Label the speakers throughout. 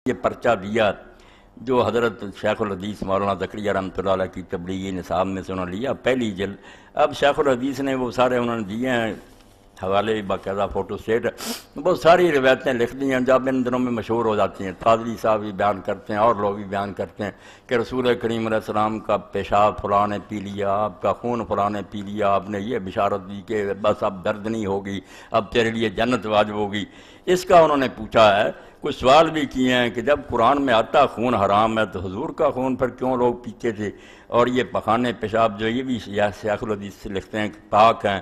Speaker 1: یہ پرچہ دیا جو حضرت شیخ الحدیث مولانا زکریا رحمۃ اللہ علیہ کی تبلیغی نصاب میں سے انہوں نے لیا پہلی جلد. اب شیخ الحدیث نے وہ سارے انہوں نے دیے ہیں حوالے بھی باقاعدہ فوٹو سٹیٹ، بہت ساری روایتیں لکھ دی ہیں جب ان دنوں میں مشہور ہو جاتی ہیں. قاضی صاحب بھی بیان کرتے ہیں اور لوگ بھی بیان کرتے ہیں کہ رسول کریم علیہ السلام کا پیشاب فلاں نے پی لیا، آپ کا خون فلاں نے پی لیا، آپ نے یہ بشارت دی کہ بس اب درد نہیں ہوگی، اب تیرے لیے جنت واجب ہوگی. اس کا انہوں نے پوچھا ہے، کچھ سوال بھی کیے ہیں کہ جب قرآن میں آتا خون حرام ہے تو حضور کا خون پھر کیوں لوگ پیتے تھے؟ اور یہ پخانے پیشاب جو یہ بھی شیخ الحدیث سے لکھتے ہیں کہ پاک ہیں،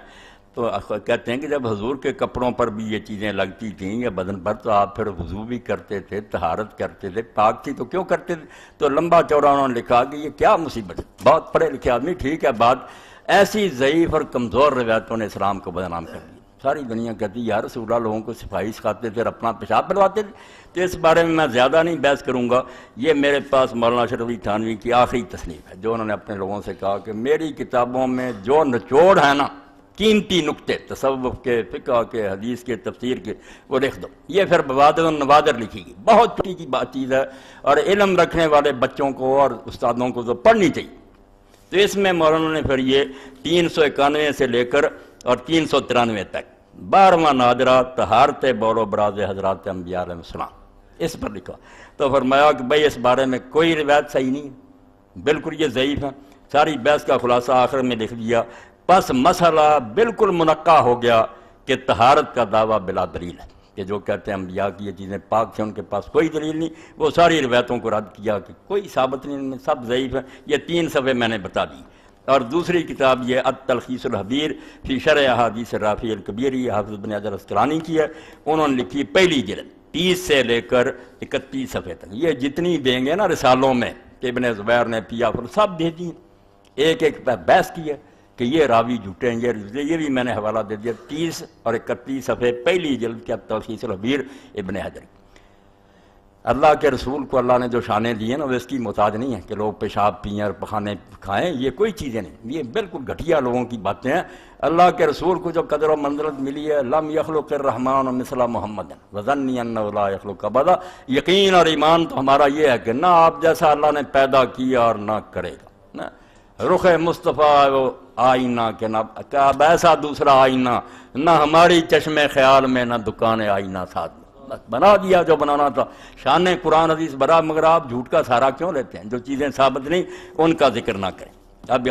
Speaker 1: تو کہتے ہیں کہ جب حضور کے کپڑوں پر بھی یہ چیزیں لگتی تھیں یا بدن پر تو آپ پھر وضو بھی کرتے تھے، طہارت کرتے تھے، پاک تھی تو کیوں کرتے تھے؟ تو لمبا چوڑا انہوں نے لکھا کہ یہ کیا مصیبت ہے. بہت پڑھے لکھے آدمی، ٹھیک ہے بات، ایسی ضعیف اور کمزور روایتوں نے اسلام کو بدنام کر دیا. ساری دنیا کہتی ہے یا رسول اللہ لوگوں کو صفائی سکھاتے تھے اور اپنا پیشاب پلواتے تھے. تو اس بارے میں میں زیادہ نہیں بحث کروں گا. یہ میرے پاس مولانا شرف علی تھانوی کی آخری تصنیف ہے جو انہوں نے اپنے لوگوں سے کہا کہ میری کتابوں میں جو نچوڑ ہے نا، قیمتی نقطے تصوف کے، فقہ کے، حدیث کے، تفسیر کے، وہ لکھ دو. یہ پھر بوادر النوادر لکھی گئی، بہت چھوٹی کی بات چیز ہے اور علم رکھنے والے بچوں کو اور استادوں کو تو پڑھنی چاہیے. تو اس میں مولانا نے پھر یہ 391 سے لے کر اور 393 تک 12واں نادرہ طہارت بول و براز حضرات انبیاء علیہ السلام اس پر لکھا. تو فرمایا کہ بھئی اس بارے میں کوئی روایت صحیح نہیں ہے، بالکل یہ ضعیف ہے. ساری بحث کا خلاصہ آخر میں لکھ دیا. پس مسئلہ بالکل منقع ہو گیا کہ طہارت کا دعویٰ بلا دلیل ہے، کہ جو کہتے ہیں انبیاء کی یہ چیزیں پاک تھیں ان کے پاس کوئی دلیل نہیں. وہ ساری روایتوں کو رد کیا کہ کوئی ثابت نہیں، ان میں سب ضعیف ہیں. یہ 3 صفحے میں نے بتا دی. اور دوسری کتاب یہ التلخیص الحبیر فی شرح احادیث الرافع الکبیر، یہ حافظ ابن حجر العسقلانی کی ہے. انہوں نے لکھی پہلی جلد 30 سے لے کر 31 صفحے تک. یہ جتنی دیں گے نا رسالوں میں کہ ابن زبیر نے پیا پھر سب دے دی، ایک ایک پہ بحث کی ہے کہ یہ راوی جھوٹے ہیں، یہ بھی میں نے حوالہ دے دیا. 30 اور 31 صفحے پہلی جلد کے التلخیص الحبیر ابن حجر. اللہ کے رسول کو اللہ نے جو شانیں دی ہیں نا وہ اس کی محتاج نہیں ہے کہ لوگ پیشاب پئیں اور پخانے کھائیں، یہ کوئی چیزیں نہیں، یہ بالکل گھٹیا لوگوں کی باتیں ہیں. اللہ کے رسول کو جو قدر و منزلت ملی ہے، لم یخلق الرحمن مثل محمد وظنی انہ لا یخلق ابدا. یقین اور ایمان تو ہمارا یہ ہے کہ نہ آپ جیسا اللہ نے پیدا کیا اور نہ کرے گا. نہ رخ مصطفیٰ وہ آئینہ کے نہ اب ایسا دوسرا آئینہ، نہ ہماری چشم خیال میں، نہ دکان آئینہ ساتھ میں، بس بنا دیا جو بنانا تھا. شان قرآن حدیث برا، مگر آپ جھوٹ کا سہارا کیوں لیتے ہیں؟ جو چیزیں ثابت نہیں ان کا ذکر نہ کریں. اب